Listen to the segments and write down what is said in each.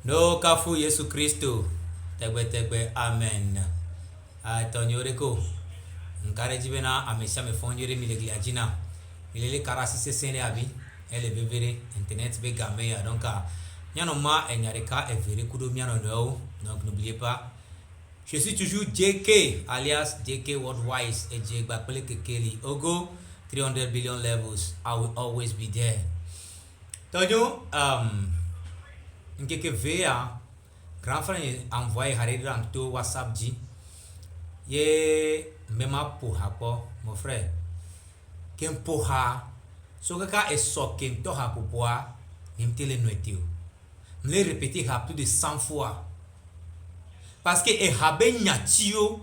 No kafu Yesu Kristo. Tegbe amen. Tonyoreko. Nkare jibena amesha me fonjere milegliajina. Milele karasi se sene abi. Elle bevere internet be game ya donc nyanoma enyareka evere kudo miano no. Donc n'oubliez pas. Je suis toujours JK alias JK Worldwide et JK Bakpele Kekeli Ogo 300 billion levels. I will always be there. Tonyo nkeke vea grand frère envoyé harira to WhatsApp dit ye mema poha po mon frère ken poha so kaka eso ken to ha poa nimtele noetio me le répéter plus de 100 fois parce que e habe nyatio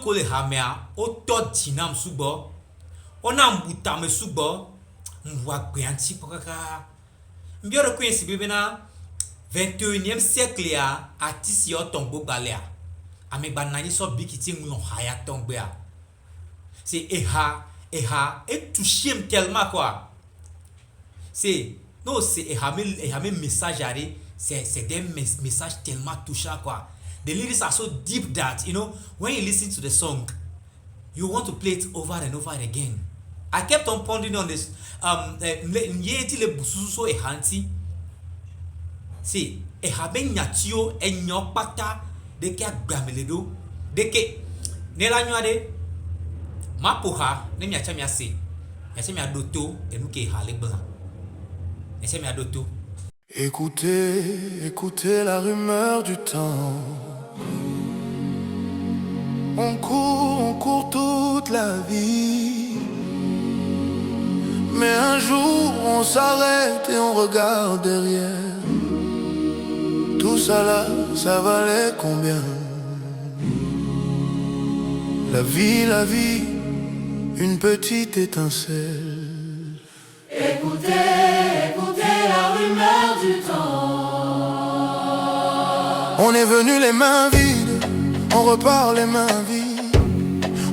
ko le hamea o to dinam subo ona mbuta me subo mwa gbeanti pokaka mbioro kwensi bebena 21e siècle ya artiste yo tombo balea amegba nani so bikiti nglo haya tombea c'est et touché tellement quoi c'est non c'est et message ari c'est des messages tellement touchants quoi. The lyrics are so deep that you know when you listen to the song you want to play it over and over again. I kept on pondering on this yeti le bususo e hanti si e habe nyatio e nyopata de ke agbameledo de ke ne la nyade mapoha ne miacha miase miacha miadoto enuke halebla miacha miadoto. Écoutez la rumeur du temps. On court toute la vie. Mais un jour on s'arrête et on regarde derrière. Tout ça là, ça valait combien? La vie, une petite étincelle. Écoutez la rumeur du temps. On est venu les mains vides, on repart les mains vides.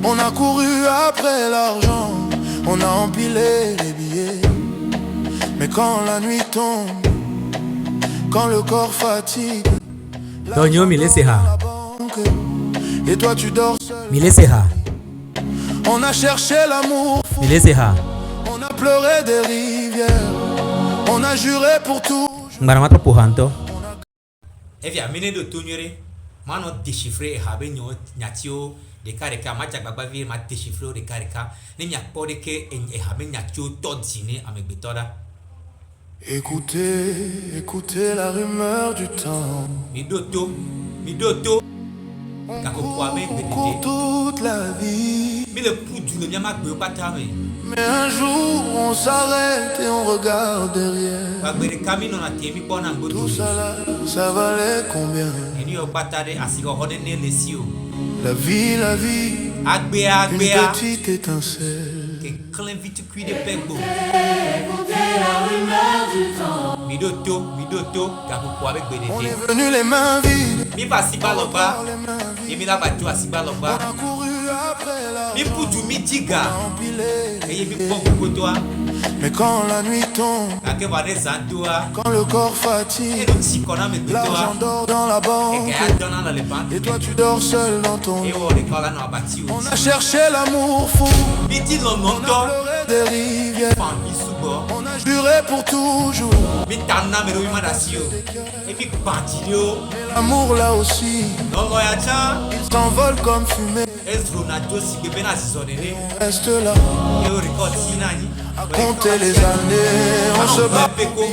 On a couru après l'argent, on a empilé les billets. Mais quand la nuit tombe, quand le corps fatigue, Tonyo Mileseha. Et toi tu dors seul. Mileseha. On a cherché l'amour fou. Mileseha. On a pleuré des rivières. On a juré pour tout. Mbaramato pohanto. Evia mine do tonyere. Mano déchiffrer habe nyatio de kareka macha gbagba vi ma déchiffrer de kareka. Ne mia pode ke e habe nyatio todine amegbetora. Écoutez la rumeur du temps. Midoto. On court toute la vie. Mais le pouls du le pas mais un jour on s'arrête et on regarde derrière. Tout ça là, ça valait combien? La vie, une petite étincelle. Écoutez la rumeur du temps. On est venu les mains vides. On On a couru après l'argent, on a empilé les billets. Mais quand la nuit tombe, quand le corps fatigue, l'argent dort dans la banque. Et toi tu dors seul dans ton lit. On a cherché l'amour fou. On a pleuré des rivières. On a juré pour toujours. Mais l'amour là aussi, il s'envole comme fumée. On reste là à compter les années. On se bat pour une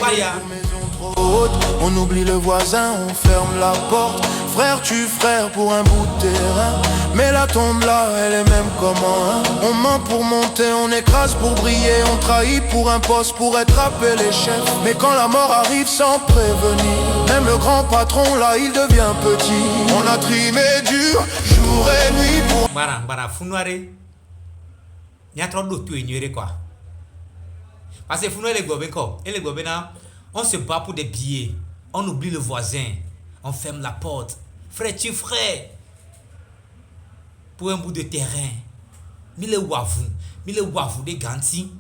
maison trop haute. On oublie le voisin, on ferme la porte. Frère tue frère pour un bout de terrain. Mais la tombe là, elle est même comme un. On ment pour monter, on écrase pour briller. On trahit pour un poste, pour être appelé chef. Mais quand la mort arrive sans prévenir, même le grand patron là, il devient petit. On a trimé dur, jour et nuit pour... Bara funware nyatro do tu enyere quoi parce que funware le gobe ko et le gobe na on se bat pour des billets, on oublie le voisin, on ferme la porte, frère tu frère pour un bout de terrain. Mile wavu de ganti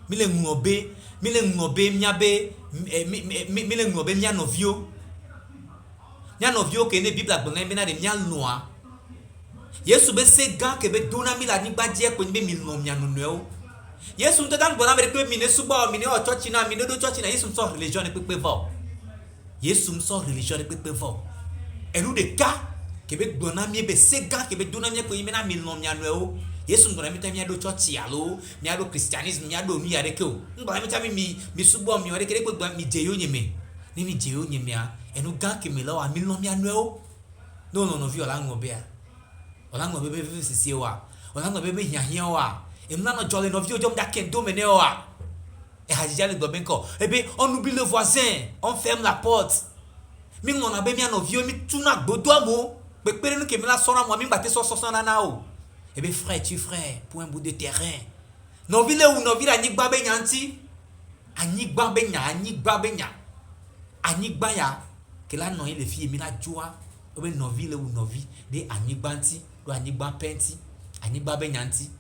mile ngobe mile ngobe miabe mile ngobe mia novio ke ne Bible agbon be na de mia noa Yesu be se gan ke be dona mi la ni gbaje ko ni be mi no mia no no Yesu nto dan gbona be pe mi ne subo mi ne o church na mi ne do church na Yesu so religion pe vo Yesu so religion pe vo enu de ka ke be gbona mi be se gan ke be dona mi ko mi na mi no mia no Yesu ngona mi ta mi do church ya lo mi ado christianism mi ado nu ya de ke o ngona mi ta mi subo mi o de ke pe gba mi je yo nyeme ni mi je yo nyeme a enu gan ke mi lo wa mi no mia no no vi ola ngobe a ola ngobe be sisi wa ola ngobe be hiahia wa emna no jole no vi ojom da ken do mene wa e hajija le gbe nko ebe on oublie le voisin on ferme la porte mi ngona be mi no vi mi tuna gbodo amo pe pere nu ke mi la sona mo mi ngba te so na o ebe frère tu frère pour un bout de terrain no vi le ou no vi la nyigba be nyanti anyigba be nya anyigba ya ke la no ile fi mi la joa obe no vi le ou no vi de anyigba nti do anyigba penti anyigba be nyanti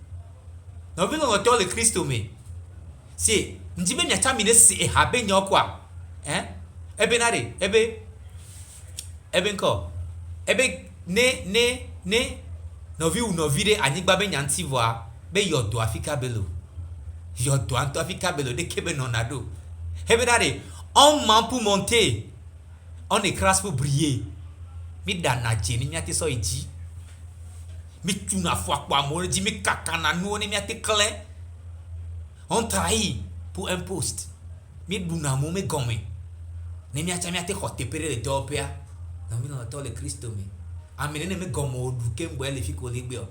no vi no to le Kristo me si njibe nya chamine si e ha be nya okwa ebe na de ebe nko ebe ne no vi ou no vi de anyigba be nyanti voa be yodo afika belo yodo anto afika belo de kebe no nado ebe na de on man pour monter on écrase pour briller mi dana jeni mi ati so iji mi tuna fo akwa mo ji mi kakana nu ni mi ati kle on trahit pour un poste mi duna mo me gomme ni mi ati hote pere le topia na mi no to le Kristo mi amene ne me gomo odu ke ngbo ele fi ko legbe o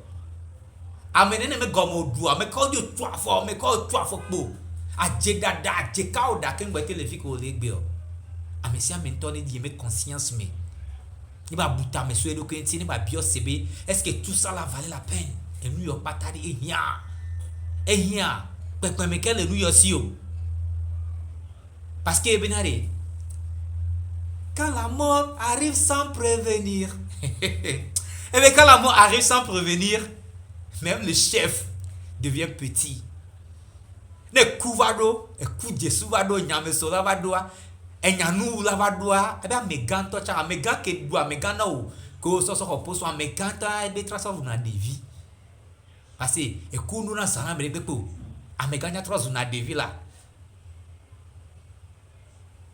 amene ne me gomo odu a me ko di tu afo po aje dada aje ka oda ke ngbo ke le fi ko legbe o amesi amento ni di me conscience me ni ba buta me so edo kwenti ni ba bio sebe est-ce que tout ça la valait la peine et nous yo patadi ehia pepe me kele nous yo si o parce que benare quand la mort arrive sans prévenir et bien quand la mort arrive sans prévenir même le chef devient petit ne kuvado e kuje suvado nyame so lavado enyanu lavadoa ebe amegan to cha amegan ke du amegan na o ko so poso amegan ta ebe traso na devi parce e kunu na sana me bepo amegan ya traso na devi la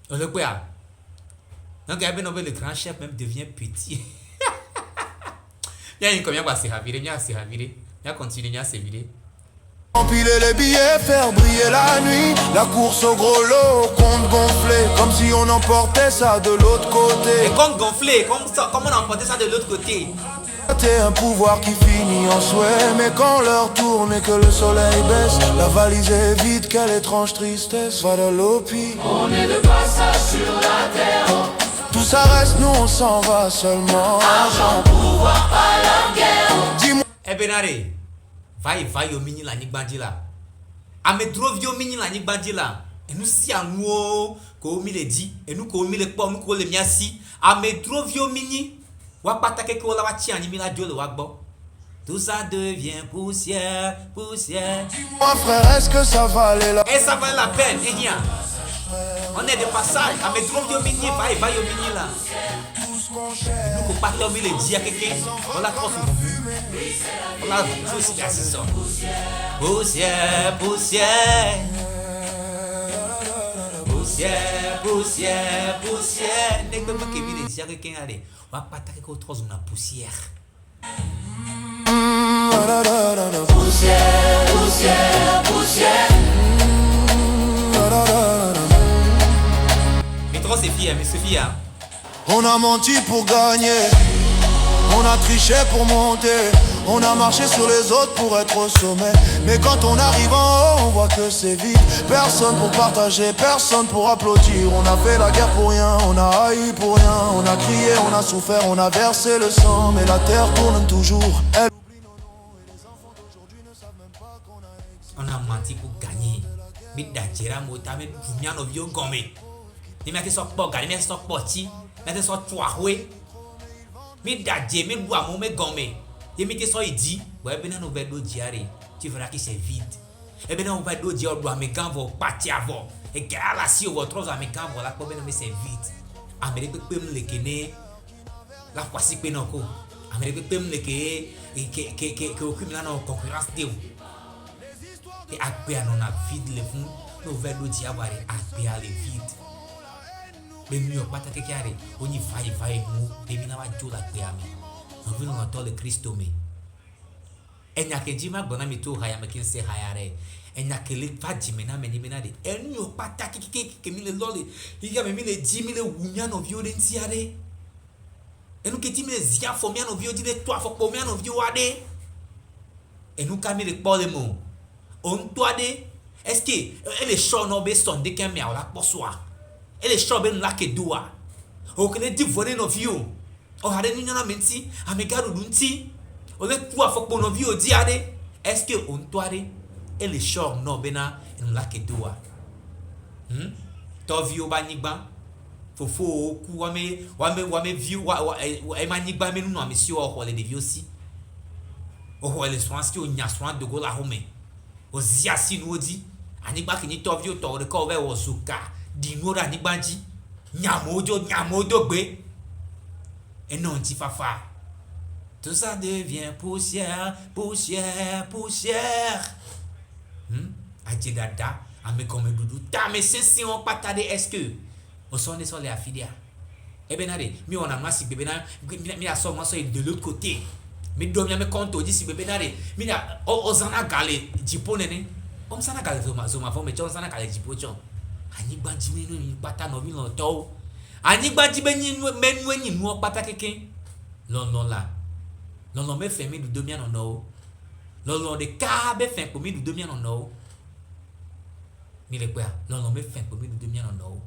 on le quoi donc ebe no le grand chef même devient petit ya combien va se havire ya continue ya se vire. Empiler les billets, faire briller la nuit. La course au gros lot, compte gonflé. Comme si on emportait ça de l'autre côté. Et compte gonflé, comme on emportait ça de l'autre côté. T'es un pouvoir qui finit en souhait. Mais quand l'heure tourne et que le soleil baisse, la valise est vide, quelle étrange tristesse. Va de l'opi. On est de passage sur la terre. Tout ça reste, nous on s'en va seulement. Argent, pouvoir, pas la guerre. Dis-moi. Eh benare. Vai yo mini la nyigbandi la amedro vio mini la nyigbandi la enu si anu ko mi le di enu ko mi le po nu ko le miasi amedro vio mini wa patake ko la wa chi anyi mi la dio le wa gbo tout ça devient poussière. Dis-moi frère, est-ce que ça valait la Et ça valait la peine on est de passage amedro vio mini vai yo mini la nous ko patto mi le di a quelqu'un on la crosse on a tous les assistants. Poussière. N'est pas que vi les dire quelqu'un aller. On va pas taquer qu'au trop na poussière. Poussière. Mais trop c'est fier, mais Sophie. On a menti pour gagner. On a triché pour monter. On a marché sur les autres pour être au sommet. Mais quand on arrive en haut, on voit que c'est vide. Personne pour partager, personne pour applaudir. On a fait la guerre pour rien, on a haï pour rien. On a crié, on a souffert, on a versé le sang. Mais la terre tourne toujours. Elle oublie nos noms et les enfants d'aujourd'hui ne savent même pas qu'on a existé. On a menti pour gagner. Mais d'ajera mota mais dumia no vio gomé. Ni meti so poga, ni meti so poti, meti so tuahwe. Mi dadje, mi bois mo me gomé. Et mettez ça, il dit, ouais, ben on va d'eau diarrhée, tu verras que c'est vide. Et ben on va d'eau diarrhée, on doit me gants, partir avant. et gala si votre américain voilà pour bien me c'est vite amérique peut me lekene la kwasi pe noko amérique peut me leke que aucune là non concurrence de et après on a vide le fond no velo diabare après aller vite mais nous pas ta kekare on y vai mu de mina va jola pe ami on veut nous entendre le Christ me enya ke jima gbona mi to haya me kin se hayare enya ke le fa jimena me ni mena de enu pa ta ke mi le lole iga me mi le jimi le wunya no vio de ntiare enu ke jimi le zia fo mi no vio di le to afo po mi no vio ade enu ka mi le po le mo on to ade est-ce que elle est chaud no be son de ken mi ala posoa elle est chaud be no la ke doa o ke le di vone no vio o hare ni nyana menti amegaro dunti on est tout à fait pour nos vies au diade est-ce que on doit et les chors non bena nous la que doa to vie au banigba fofo ku wa me vie e manigba me nous monsieur o le vie aussi o le soin qui o nya soin de go la home o zia si no di anigba ki ni to vie to re ko be wo zuka di no ra anigba ji nyamojo gbe e non ti fafa. Tout ça devient poussière. Adjedada, ame comme doudou. Ta me sensi on patade est-ce que on sonne sur les affilia. Eh ben allez, mi on a ma si bébé na mi a so moi so de l'autre côté. Mi do mi me compte dit si bébé na re. Mi na o zana gale jipo nene. Om sana gale zoma fo me chon sana gale jipo chon. Ani gbanji me no ni pata no mi lo to. Ani gbanji be ni menu ni nu pata keke. Non la. Non me fait mi du domia non non de ka be fait pour mi du domia non mi le quoi non me fait pour mi du domia non